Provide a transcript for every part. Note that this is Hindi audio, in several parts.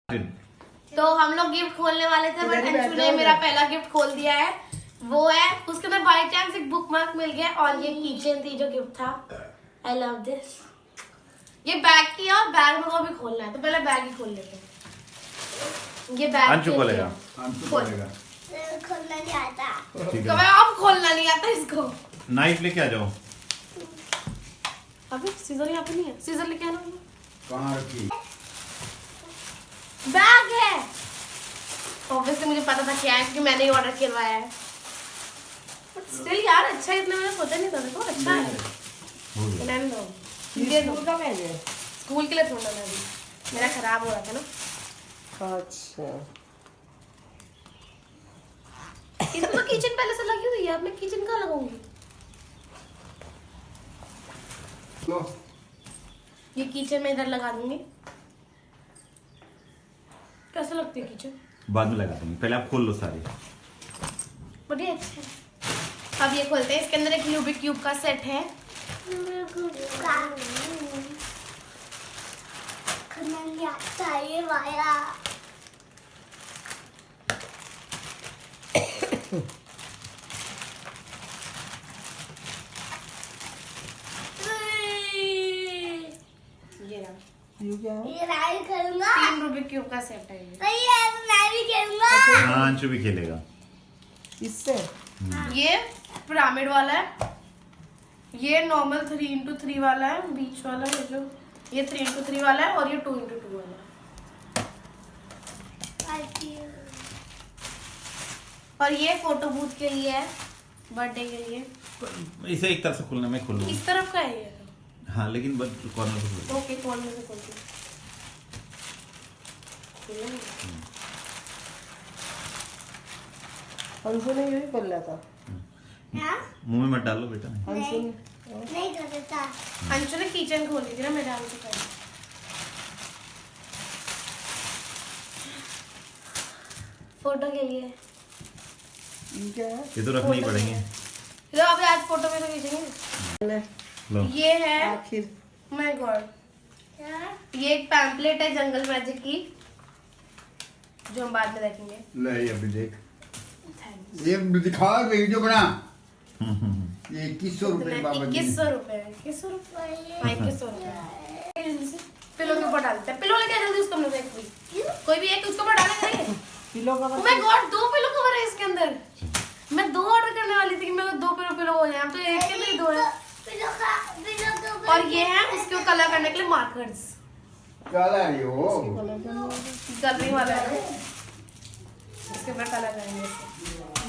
तो हम लोग गिफ्ट खोलने वाले थे बट अंशु ने मेरा पहला गिफ्ट खोल दिया है। वो है उसके अंदर बाई चांस एक बुक मार्क मिल गया और ये कीचेन थी जो गिफ्ट था। I love this. ये बैग की और बैग में को भी खोलना है तो पहले बैग ही खोल लेते हैं। ये बैग अंशु खोलेगा। खोलना नहीं आता। ठीक तो है। मैं अब खोलना नहीं आता इसको। नाइफ लेके आ जाओ। अभी सीजर यहाँ पे नहीं है। सीजर लेके आना। कहाँ रखी? बैग है। ऑब्वियसली मुझे पता था क्या है क्योंकि मैंने ही ऑर्डर करवाया है। बट स्टिल यार अच्छा है, इतना मैंने सोचा नहीं था। देखो अच्छा है। लेने दो। ये स्कूल का बैग है। स्कूल के लिए छोड़ना मैं अभी। मेरा खराब हो रहा था ना। अच्छा इसमें तो किचन पहले से लगी हुई है। अब मैं किचन कहाँ लगाऊंगी? लो। ये किचन में इधर लगा दूंगी। कैसा लगती है किचन? बाद में लगा दूंगी, पहले आप खोल लो सारी। बढ़िया अच्छा है। अब ये खोलते हैं। इसके अंदर एक रूबिक क्यूब का सेट है। ये रहा। ये क्या है? ये राइड करूंगा। 3 रूबिक क्यूब का सेट है ये। सही है तो मैं भी खेलूंगा। हाँ अंशु भी खेलेगा। इससे ये पिरामिड वाला है। ये नॉर्मल 3x3 वाला है। बीच वाला है जो ये 3x3 वाला है और ये 2x2 वाला है। और ये फोटो बूथ के लिए है, बर्थडे के लिए। इसे एक तरफ से खोलना, मैं खोल लूंगा। इस तरफ का है ये। हाँ लेकिन बस कॉर्नर से खोलो। ओके कॉर्नर से खोलती हूँ। अंशु ने यही कर लिया था। हाँ? मुंह में मत डालो बेटा। अंशु ने नहीं कर देता। अंशु ने किचन खोली थी ना, मैं डाल चुका है। फोटो के लिए। ये क्या है? ये तो रखने ही पड़ेंगे। तो अब आज फोटो में तो खींचेंगे। ले, लो। ये है आखिर माय गॉड। क्या? ये एक पैम्पलेट है जंगल मैजिक की जो हम बाद में देखेंगे। ले ये अभी देख। Thanks. ये दिखा वीडियो बना। ये 2100 रुपए बाबा जी ने। 2100 रुपए। 2100 रुपए। हाँ 2100 रुपए। पिलो के ऊपर डालते हैं। पिलो लेके आ जल्दी उसको हम लोग एक भी। कोई भी एक उसके ऊपर डालना करेंगे। पिलो का Oh my God, 2 pillow cover है इसके अंदर। मैं 2 ऑर्डर करने वाली थी कि मेरे को 2 पिलो हो जाए। अब तो एक के अंदर ही 2 है। पिलो और ये है उसको कलर करने के लिए मार्कर्स। काला है ये वो। कलरिंग वाला है। इसके ऊपर कलर करेंगे।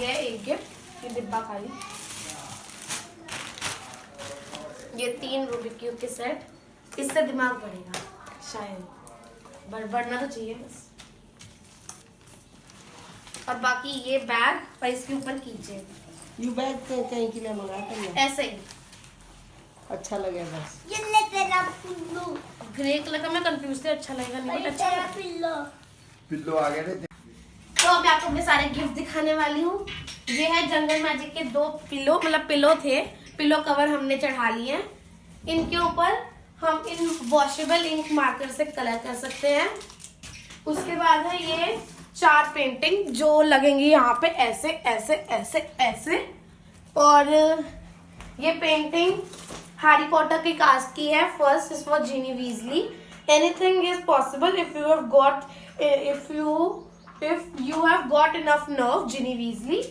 ये एक गिफ्ट, ये डिब्बा खाली। ये 3 रूबिक क्यूब के सेट। इससे दिमाग बढ़ेगा शायद, बढ़ना तो चाहिए बस। और बाकी ये बैग और इसके ऊपर कीजिए ये बैग कहीं के लिए मंगाया था मैं। ऐसे ही अच्छा लगे बस। ये ले तेरा पिल्लो। ग्रे कलर का। मैं कंफ्यूज थी अच्छा लगेगा नहीं, ये बट अच्छा तेरा लगा। पिल्लो। पिल्लो आ गए थे। तो अब मैं आपको अपने सारे गिफ्ट दिखाने वाली हूँ। ये है जंगल मैजिक के 2 पिलो, मतलब पिलो थे। पिलो कवर हमने चढ़ा लिए हैं। इनके ऊपर हम इन वॉशेबल इंक मार्कर से कलर कर सकते हैं। उसके बाद है ये 4 पेंटिंग जो लगेंगी यहाँ पे ऐसे ऐसे ऐसे ऐसे। और ये पेंटिंग हैरी पॉटर की कास्ट की है। First is for Ginny Weasley. Anything is possible if you have got enough nerve, Ginny Weasley.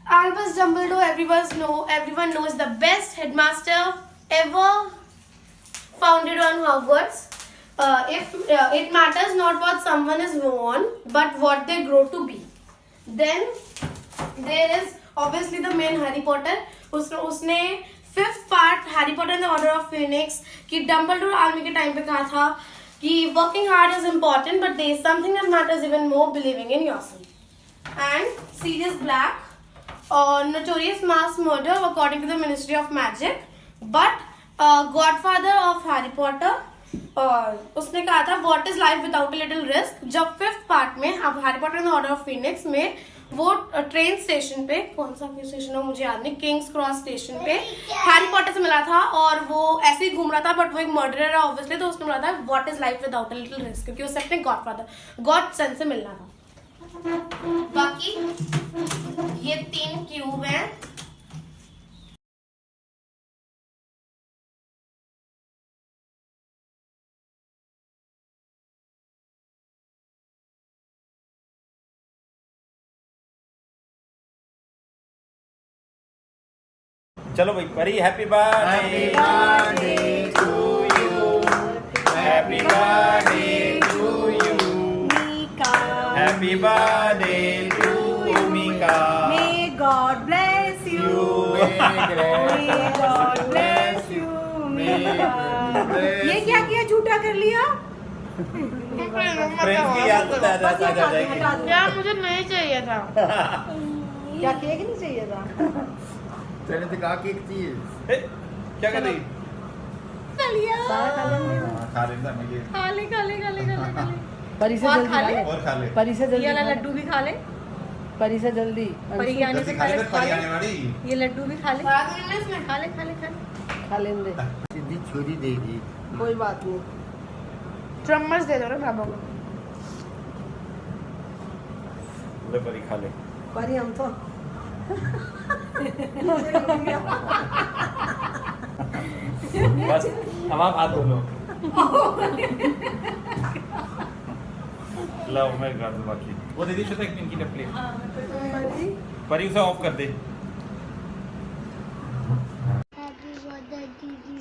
Albus Dumbledore, everyone knows, the best headmaster ever founded on Hogwarts. If it matters not what someone is born, but what they grow to be. Then there is obviously the main Harry Potter. उसने 5th part Harry Potter and the Order of Phoenix कि Dumbledore आर्मी के टाइम पे कहा था कि working hard is important, but there is something that matters even more, believing in yourself. And Sirius Black. Notorious mass murder according to the Ministry of Magic, but godfather of Harry Potter. उसने कहा था what is life without a little risk, जब 5th part में अब Harry Potter and the Order of Phoenix में वो ट्रेन स्टेशन पे, कौन सा स्टेशन है मुझे याद नहीं, किंग्स क्रॉस स्टेशन पे हैरी पॉटर से मिला था और वो ऐसे ही घूम रहा था, बट वो एक मर्डरर है ऑब्वियसली, तो उसने बोला था what is life without a little risk, क्योंकि उससे अपने गॉड सन से मिलना था। बाकी ये 3 क्यूब हैं। चलो भाई Pari, happy birthday to you, happy birthday to you, happy birthday to Mika, may God bless you, may God bless you, ये क्या किया, झूठा कर लिया। फ्रेंड्स की याद तो ताजा ताजा जाएगी। यार मुझे नहीं चाहिए था। क्या केक नहीं चाहिए था? चले तो कहा केक चाहिए। ए, क्या कर रही? सारा खा लेंगे। खा लेता मिलिए खा ले। परी से और जल्दी खा खा ले? ले। और खा ले। परी से जल्दी ये वाला खा ले। लड्डू भी खा ले। परी से जल्दी। परी के आने जल्दी से खा ले, पहले फिर खा परी ले। आने वाली। ये लड्डू भी खा ले। खा ले। खा लेंगे। सीधी छुरी दे दी। कोई बात नहीं। चम्मच दे दो ना बाबा को। ले परी खा ले। परी हम तो बस अब आप हाथ धो लो। लो मैं कर दूं बाकी। वो दीदी से एक पिंकी डपली। परी उसे ऑफ कर दे। हैप्पी बर्थडे दीदी।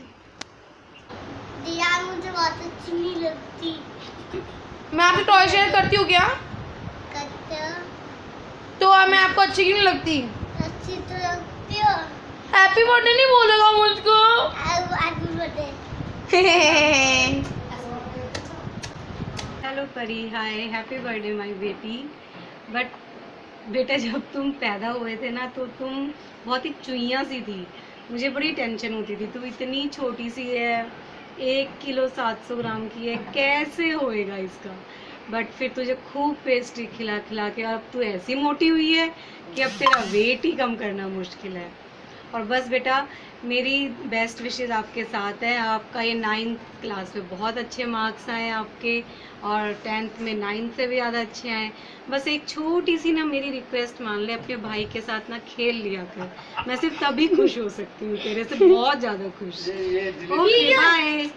दिया मुझे बहुत अच्छी नहीं लगती। मैं आपसे टॉय शेयर करती हूँ क्या? कत्ता तो मैं आपको अच्छी क्यों नहीं लगती? अच्छी तो लगती हो। हैप्पी बर्थडे नहीं बोलेगा मुझको। Happy birthday. हेलो परी, हाय, हैप्पी बर्थडे माय बेटी। बट बेटा जब तुम पैदा हुए थे ना तो तुम बहुत ही चुईया सी थी। मुझे बड़ी टेंशन होती थी, तू इतनी छोटी सी है, 1 किलो 700 ग्राम की है, कैसे होएगा इसका। बट फिर तुझे खूब पेस्ट्री खिला खिला के अब तू ऐसी मोटी हुई है कि अब तेरा वेट ही कम करना मुश्किल है। और बस बेटा मेरी बेस्ट विशेज़ आपके साथ है। आपका ये 9th क्लास में बहुत अच्छे मार्क्स आए आपके और 10th में 9 से भी ज़्यादा अच्छे आए। बस एक छोटी सी ना मेरी रिक्वेस्ट मान ले, अपने भाई के साथ ना खेल लिया कर। मैं सिर्फ तभी खुश हो सकती हूँ, तेरे से बहुत ज़्यादा खुश। Okay bye.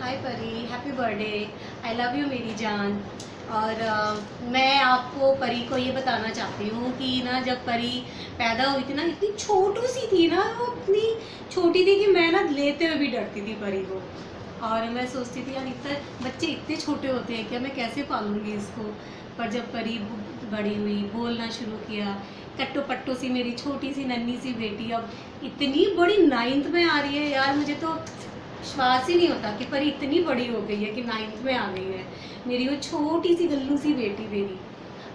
Hi Pari, happy birthday, I love you मेरी जान। और मैं आपको परी को ये बताना चाहती हूँ कि ना जब परी पैदा हुई थी ना इतनी छोटू सी थी ना, वो इतनी छोटी थी कि मैं ना लेते हुए भी डरती थी परी को। और मैं सोचती थी यार इतने बच्चे इतने छोटे होते हैं क्या, मैं कैसे पालूंगी इसको। पर जब परी बड़ी हुई, बोलना शुरू किया, कट्टो पट्टो सी मेरी छोटी सी नन्ही सी बेटी अब इतनी बड़ी 9th में आ रही है। यार मुझे तो विश्वास ही नहीं होता कि परी इतनी बड़ी हो गई है कि 9th में आ गई है मेरी वो छोटी सी गल्लू सी बेटी मेरी।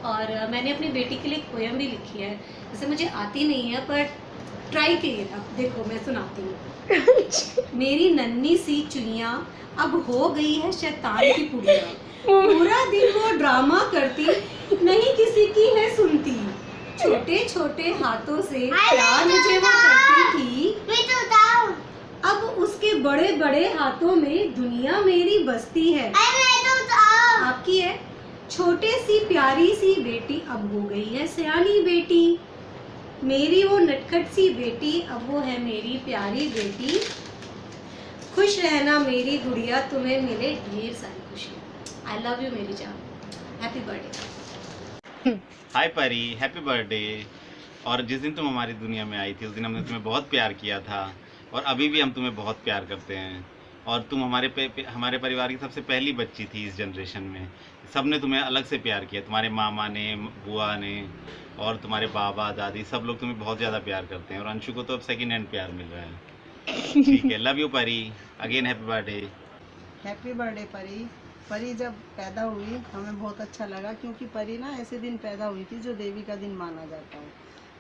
और मैंने अपनी बेटी के लिए एक पोएम भी लिखी है, जैसे मुझे आती नहीं है पर ट्राई कीजिएगा। देखो मैं सुनाती हूँ। मेरी नन्ही सी चुइयाँ अब हो गई है शैतान की पुड़िया, पूरा दिन वो ड्रामा करती, नहीं किसी की है सुनती, छोटे छोटे हाथों से प्यार मुझे वो करती थी, मैं तो बताऊं। अब उसके बड़े बड़े हाथों में दुनिया मेरी बसती है। मैं तो बताऊं। आपकी है छोटे सी प्यारी सी बेटी अब हो गई है सयानी बेटी, मेरी वो नटखट सी बेटी अब वो है मेरी प्यारी बेटी। खुश रहना मेरी गुड़िया, तुम्हें मिले ढेर सारी खुशियाँ। आई लव यू मेरी जान, हैप्पी बर्थडे। हाय परी, हैप्पी बर्थडे। और जिस दिन तुम हमारी दुनिया में आई थी उस दिन हमने तुम्हें बहुत प्यार किया था और अभी भी हम तुम्हें बहुत प्यार करते हैं। और तुम हमारे परिवार की सबसे पहली बच्ची थी इस जनरेशन में। सब ने तुम्हें अलग से प्यार किया, तुम्हारे मामा ने, बुआ ने और तुम्हारे बाबा दादी, सब लोग तुम्हें बहुत ज़्यादा प्यार करते हैं। और अंशु को तो अब सेकंड हैंड प्यार मिल रहा है। ठीक है, लव यू परी, again happy birthday. Happy birthday परी। परी जब पैदा हुई हमें बहुत अच्छा लगा, क्योंकि परी ना ऐसे दिन पैदा हुई थी जो देवी का दिन माना जाता है,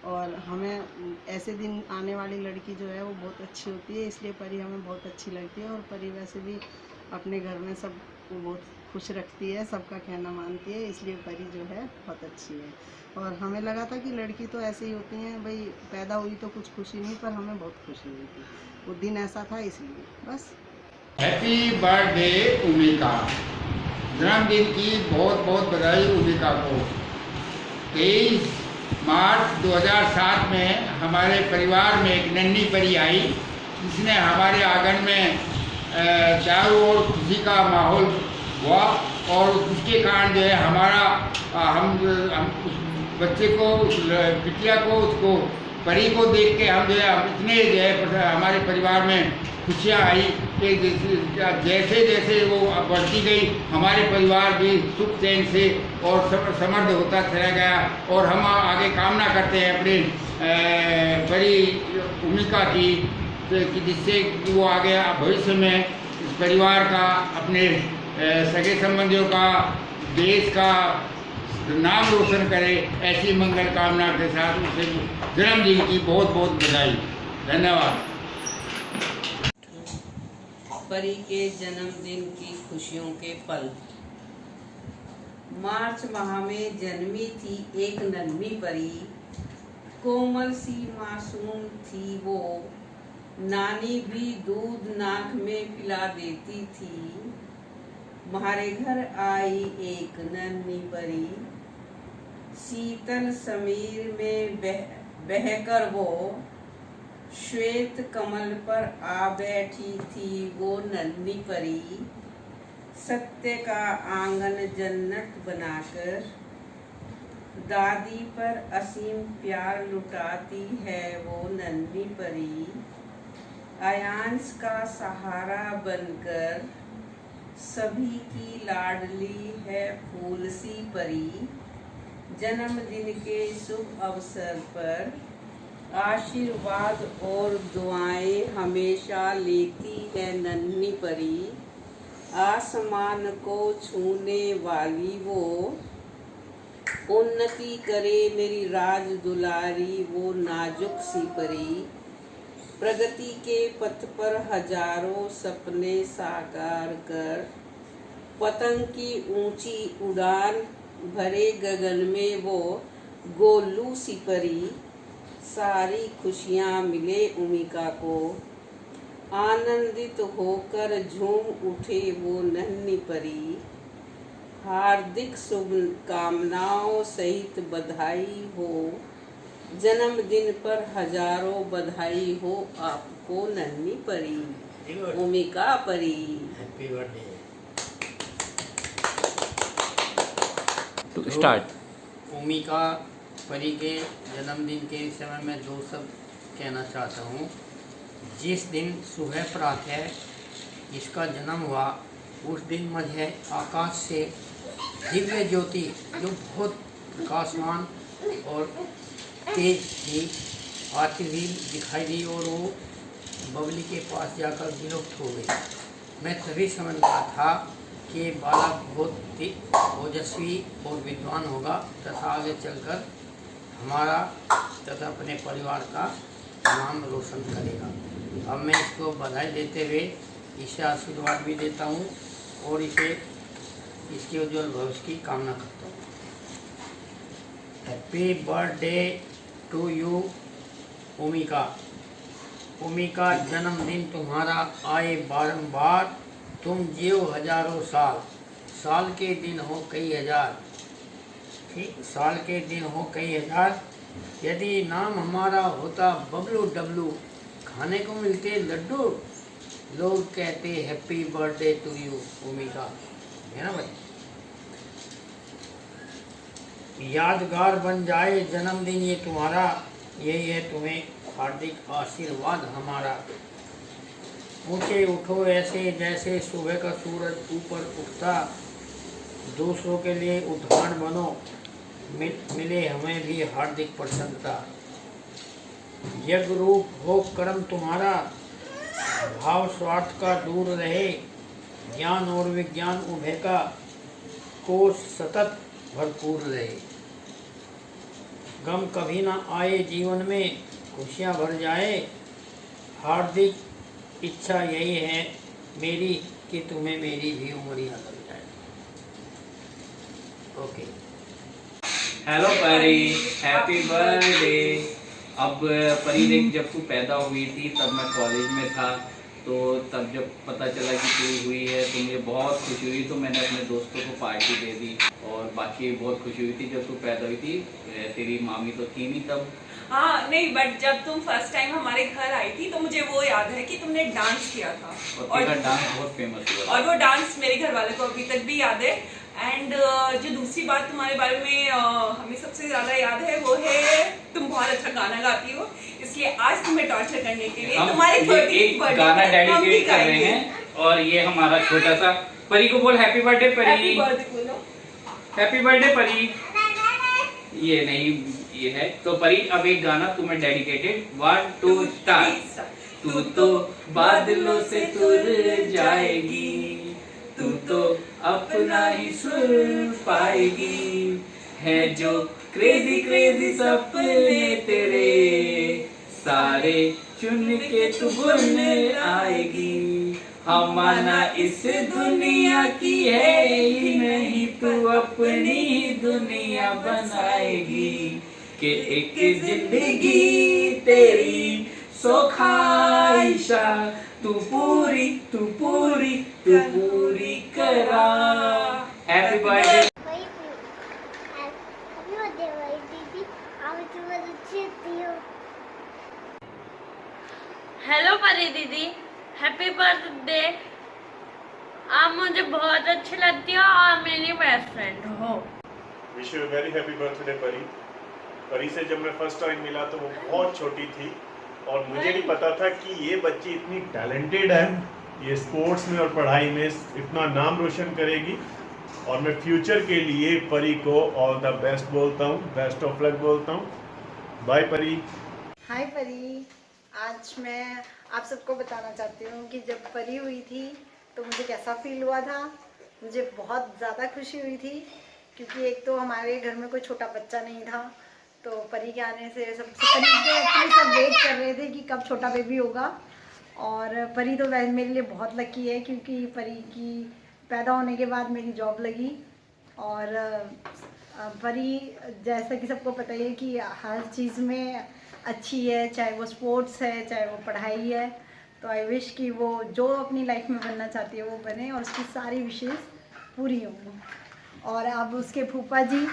और हमें ऐसे दिन आने वाली लड़की जो है वो बहुत अच्छी होती है, इसलिए परी हमें बहुत अच्छी लगती है। और परी वैसे भी अपने घर में सब को बहुत खुश रखती है, सबका कहना मानती है, इसलिए परी जो है बहुत अच्छी है। और हमें लगा था कि लड़की तो ऐसे ही होती हैं, भाई पैदा हुई तो कुछ खुशी नहीं, पर हमें बहुत खुशी हुई थी, वो दिन ऐसा था इसलिए बस। हैप्पी बर्थडे उमिका, जन्मदिन की बहुत बहुत बधाई उमिका को। 23 मार्च 2007 में हमारे परिवार में एक नन्ही परी आई, जिसने हमारे आंगन में चारों ओर खुशी का माहौल हुआ, और उसके कारण जो है हमारा हम उस बच्चे को, उस बिटिया को, उसको परी को देख के हम जो है इतने जो है हमारे परिवार में खुशियाँ आई कि जैसे जैसे वो बढ़ती गई, हमारे परिवार भी सुख चैन से और समृद्ध होता चला गया। और हम आगे कामना करते हैं अपने परी उमिका की, कि जिससे वो आगे भविष्य में इस परिवार का, अपने सगे संबंधियों का, देश का नाम रोशन करे। ऐसी मंगल कामना के साथ उसे जन्मदिन की बहुत बहुत बधाई। धन्यवाद। परी के जन्मदिन की खुशियों के पल। मार्च माह में जन्मी थी एक नन्ही परी, कोमल सी मासूम थी वो, नानी भी दूध नाक में पिला देती थी। हमारे घर आई एक नन्ही परी, शीतल समीर में बहकर वो, श्वेत कमल पर आ बैठी थी वो नन्ही परी। सत्य का आंगन जन्नत बनाकर दादी पर असीम प्यार लुटाती है वो नन्ही परी। आयांश का सहारा बनकर सभी की लाडली है फूल सी परी। जन्मदिन के शुभ अवसर पर आशीर्वाद और दुआएं हमेशा लेती है नन्ही परी। आसमान को छूने वाली वो, उन्नति करे मेरी राज दुलारी वो नाजुक सी परी। प्रगति के पथ पर हजारों सपने साकार कर, पतंग की ऊंची उड़ान भरे गगन में वो गोलू सी परी। सारी खुशियाँ मिले उमिका को, आनंदित होकर झूम उठे वो नन्ही परी। हार्दिक शुभकामनाओं सहित बधाई हो, जन्मदिन पर हजारों बधाई हो आपको नन्ही परी। Umika Pari, happy birthday. To start. Umika Pari के जन्मदिन के समय में दो शब्द कहना चाहता हूँ। जिस दिन सुबह प्रातः इसका जन्म हुआ, उस दिन मुझे आकाश से दिव्य ज्योति जो बहुत प्रकाशमान और तेज थी आती हुई दिखाई दी, और वो बबली के पास जाकर विलुप्त हो गई। मैं तभी समझ गया था कि बालक बहुत ओजस्वी और विद्वान होगा तथा आगे चलकर हमारा तथा अपने परिवार का नाम रोशन करेगा। अब मैं इसको बधाई देते हुए इसे आशीर्वाद भी देता हूँ और इसके उज्ज्वल भविष्य की कामना करता हूँ। Happy birthday to you Umika. Umika, जन्मदिन तुम्हारा आए बारंबार, तुम जियो हजारों साल। साल के दिन हो कई हजार, ठीक, साल के दिन हो कई हजार। यदि नाम हमारा होता बबलू डबलू, खाने को मिलते लड्डू, लोग कहते हैप्पी बर्थडे टू यू उमिका, है ना भाई। यादगार बन जाए जन्मदिन ये तुम्हारा, यही है तुम्हें हार्दिक आशीर्वाद हमारा। ऊँचे उठो ऐसे जैसे सुबह का सूरज ऊपर उठता, दूसरों के लिए उदाहरण बनो, मिले हमें भी हार्दिक प्रसन्नता। यज्ञ रूप हो कर्म तुम्हारा, भाव स्वार्थ का दूर रहे, ज्ञान और विज्ञान उभय का कोष सतत भरपूर रहे। गम कभी ना आए जीवन में, खुशियाँ भर जाए। हार्दिक इच्छा यही है मेरी कि तुम्हें मेरी भी उम्र याद आ जाए। ओके। हेलो परी, हैप्पी बर्थडे। अब परी देख, जब तू पैदा हुई थी तब मैं कॉलेज में था, तो तब जब पता चला कि तू हुई है तो मुझे बहुत खुशी हुई, तो मैंने अपने दोस्तों को पार्टी दे दी। और बाकी बहुत खुशी हुई थी जब तू पैदा हुई थी, तेरी मामी तो थी नहीं तब। हाँ नहीं, बट जब तुम फर्स्ट टाइम हमारे घर आई थी तो मुझे वो याद है कि तुमने डांस किया था, और तेरा डांस बहुत फेमस हुआ और वो डांस मेरे घर वाले को अभी तक भी याद है। एंड जो दूसरी बात तुम्हारे बारे में हमें सबसे ज्यादा याद है वो है तुम बहुत अच्छा गाना गाती हो, इसलिए आज तुम्हें टॉर्चर करने के लिए तुम्हारे एक गाना डेडिकेट कर रहे हैं। और ये हमारा छोटा सा परी को बोल हैप्पी बर्थडे परी। हैप्पी बर्थडे बोलो। हैप्पी बर्थडे परी। ये नहीं, ये है तो परी, अब एक गाना तुम्हें डेडिकेटेड। 1 2 स्टार्ट। तू तो बादलों से तुर जाएगी, तू तो अपना ही सुर पाएगी, है जो क्रेजी क्रेजी सपने तेरे, सारे चुन के तू बुन आएगी। हम माना इस दुनिया की है ही नहीं, तू अपनी ही दुनिया बनाएगी, कि एक जिंदगी तेरी सो ख्वाहिशा, तू पूरी करा। Happy birthday. हैप्पी बर्थडे भाई दीदी, आप तुम्हें अच्छी हो। हेलो परी दीदी, हैप्पी बर्थडे। आप मुझे बहुत अच्छी लगती हो और मेरी बेस्ट फ्रेंड हो। Wish you very happy birthday परी। परी से जब मैं फर्स्ट टाइम मिला तो वो बहुत छोटी थी और मुझे नहीं पता था कि ये बच्ची इतनी टैलेंटेड है, ये स्पोर्ट्स में और पढ़ाई में इतना नाम रोशन करेगी। और मैं फ्यूचर के लिए परी को ऑल द बेस्ट बोलता हूँ, बेस्ट ऑफ लक बोलता हूँ। बाय परी। हाय परी, आज मैं आप सबको बताना चाहती हूँ कि जब परी हुई थी तो मुझे कैसा फील हुआ था। मुझे बहुत ज़्यादा खुशी हुई थी, क्योंकि एक तो हमारे घर में कोई छोटा बच्चा नहीं था, तो परी के आने से सब वेट कर रहे थे कि कब छोटा बेबी होगा। और परी तो वैसे मेरे लिए बहुत लकी है, क्योंकि परी की पैदा होने के बाद मेरी जॉब लगी। और परी जैसा कि सबको पता ही है कि हर चीज़ में अच्छी है, चाहे वो स्पोर्ट्स है चाहे वो पढ़ाई है। तो आई विश कि वो जो अपनी लाइफ में बनना चाहती है वो बने और उसकी सारी विशेज़ पूरी हों। और अब उसके फूफा जी